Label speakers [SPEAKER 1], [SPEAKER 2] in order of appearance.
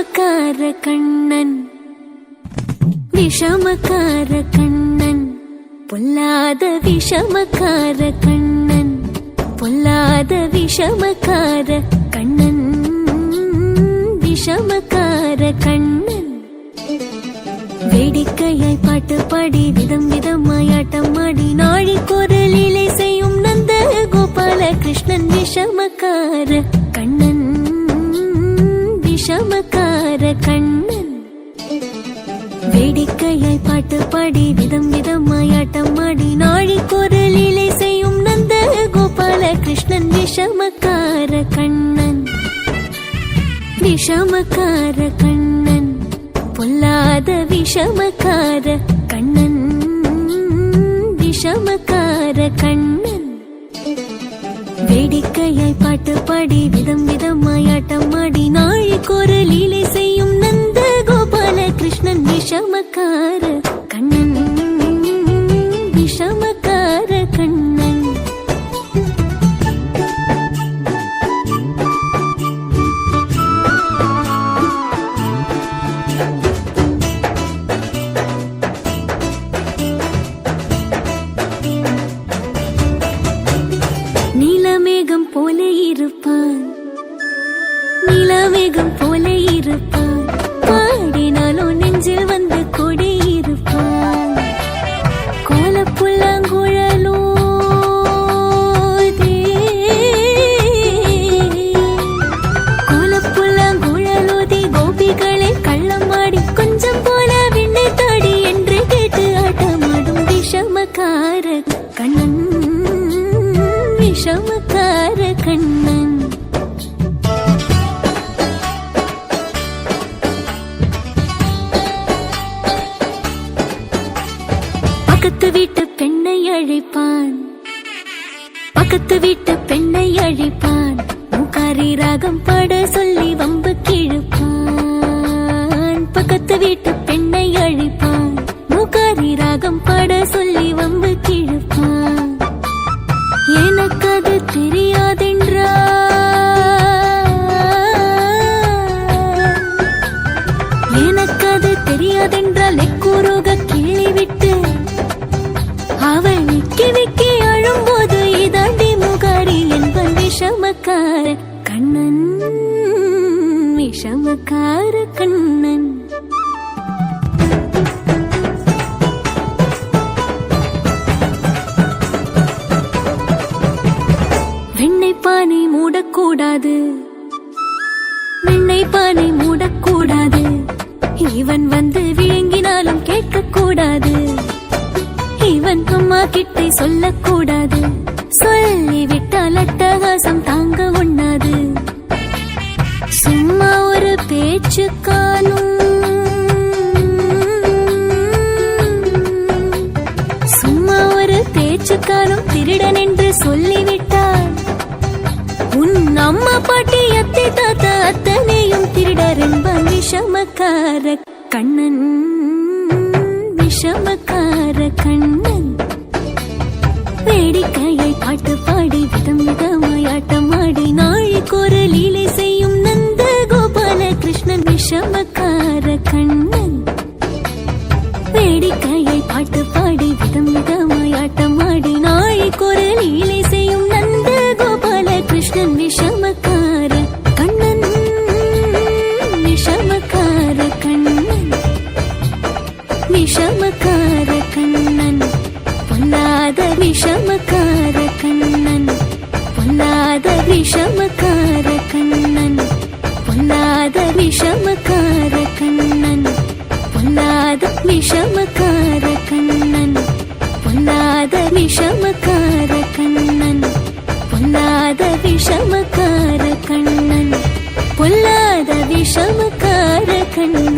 [SPEAKER 1] விஷமக்கார கண்ணன், விஷமக்கார கண்ணன், பொல்லாத விஷமக்கார கண்ணன், பொல்லாத விஷமக்கார கண்ணன், விஷமக்கார கண்ணன். வேடிக்கையாய் பாட்டு பாடி விதம் விதமாய் ஆட்டம் ஆடி நாழிக்கொரு லீலை செய்யும் நந்த கோபால கிருஷ்ணன், விஷமக்கார கண்ணன், விஷமக்கார கண்ணன். வேடிக்கையாய் பாட்டு பாடி விதம் விதமாய் ஆட்டம் ஆடி நாழிக்கொரு லீலை செய்யும் நந்த கோபால கிருஷ்ணன், விஷமக்கார கண்ணன், விஷமக்கார கண்ணன், பொல்லாத விஷமக்கார கண்ணன், விஷமக்கார கண்ணன். வேடிக்கையாய் பாட்டு பாடி விதம் விதமாய் ஆட்டம் ஆடி நாழிக்கொரு லீலை செய்யும் நந்த கோபால கிருஷ்ணன், விஷமக்கார கண்ணன், விஷமக்கார கண்ணன். நீலமேகம் போல இருப்பான், நீலமேகம் போல இருப்பான், பாடினாலும் நெஞ்சில் வந்து கொடியிருப்பான். கோலப்புல்லாங்குழலோ கோலப்புல்லாங்குழலோதி கோபிகளை கள்ளமாடி கொஞ்சம் போல விண்ணை தாடி என்று கேட்டு ஆட்டமாடும் விஷமக்கார கண்ணன், விஷமக்கார கண்ணன். பக்கத்து வீட்டு பெண்ணை அழைப்பான், பக்கத்து வீட்டு பெண்ணை அழைப்பான், மூக்காரி ராகம் பாட சொல்லி வம்பு கிழப்பான். பக்கத்து வீட்டு பெண்ணை அழைப்பான், மூக்காரி ராகம் பாட சொல்லி வம்பு கிழப்பான். எனக்கு அது தெரியாதென்றால், எனக்கு அது தெரியாதென்றால் எக்கூறுக கிள்ளி விட்டு அவள் விக்கி விக்கி அழும்போது இதாண்டி முகாரி என்பன் விஷமக்கார கண்ணன், விஷமக்கார கண்ணன். வெண்ணெய் பானை மூடக்கூடாது, வெண்ணெய் பானை மூடக்கூடாது, இவன் வந்து விழுங்கினாலும் கேட்கக்கூடாது, இவன் அம்மா கிட்டே சொல்லக்கூடாது, சொல்லிவிட்டால் அட்டகாசம் தாங்க உண்ணாது. சும்மா ஒரு பேச்சுக்கானும், சும்மா ஒரு பேச்சுக்கானும் திருடன் என்று சொல்லிவிட்டார். உன் அம்மா பாட்டி அத்தை தாத்தா அத்தனையும் திருடர் என்பான் விஷமக்கார கண்ணன், விஷமக்கார கண்ணன். வேடிக்கையை பாட்டு பாடி விதம் விதமாய் ஆட்டம் ஆடி நாழிக்கொரு லீலை செய்யும் நந்த கோபால கிருஷ்ணன், விஷமக்கார கண்ணன். வேடிக்கையை பாட்டு பாடி விதம் விதமாய் ஆட்டம் ஆடி நாழிக்கொரு லீலை செய்யும் நந்த கோபால கிருஷ்ணன், விஷமக்கார கண்ணன், விஷமக்கார கண்ணன், விஷமக்கார கண்ணன், பொல்லாத விஷமக்கார கண்ணன், பொல்லாத விஷமக்கார கண்ணன், பொல்லாத விஷமக்கார கண்ணன், பொல்லாத விஷமக்கார கண்ணன், பொல்லாத விஷமக்கார கண்ணன், பொல்லாத விஷமக்கார கண்ணன், பொல்லாத விஷமக்கார கண்ணன்.